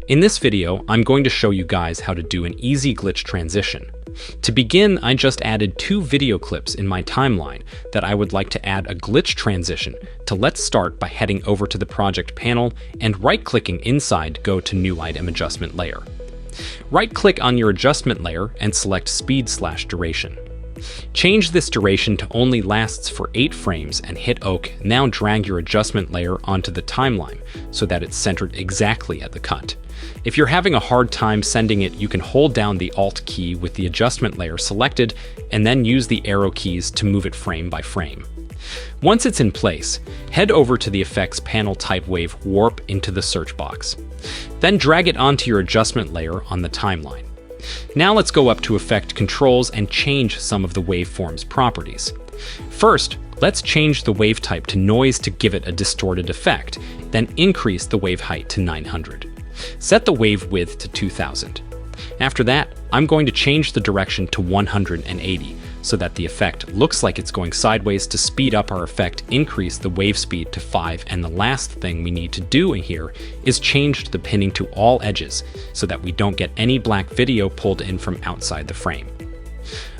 In this video, I'm going to show you guys how to do an easy glitch transition. To begin, I just added 2 video clips in my timeline that I would like to add a glitch transition to. Let's start by heading over to the project panel and right-clicking inside, go to New Item Adjustment Layer. Right-click on your adjustment layer and select Speed/Duration. Change this duration to only lasts for 8 frames and hit OK. Now drag your adjustment layer onto the timeline so that it's centered exactly at the cut. If you're having a hard time sending it, you can hold down the Alt key with the adjustment layer selected and then use the arrow keys to move it frame by frame. Once it's in place, head over to the Effects panel, type Wave Warp into the search box. Then drag it onto your adjustment layer on the timeline. Now let's go up to Effect Controls and change some of the waveform's properties. First, let's change the wave type to noise to give it a distorted effect, then increase the wave height to 900. Set the wave width to 2000. After that, I'm going to change the direction to 180 so that the effect looks like it's going sideways. To speed up our effect, increase the wave speed to 5, and the last thing we need to do in here is change the pinning to all edges so that we don't get any black video pulled in from outside the frame.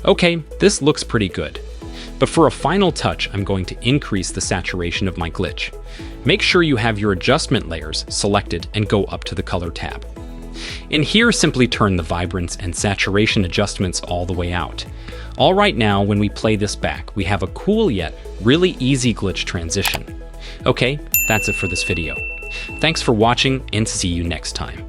Okay, this looks pretty good. But for a final touch, I'm going to increase the saturation of my glitch. Make sure you have your adjustment layers selected and go up to the Color tab. In here, simply turn the vibrance and saturation adjustments all the way out. All right, now when we play this back, we have a cool yet really easy glitch transition. Okay, that's it for this video. Thanks for watching and see you next time.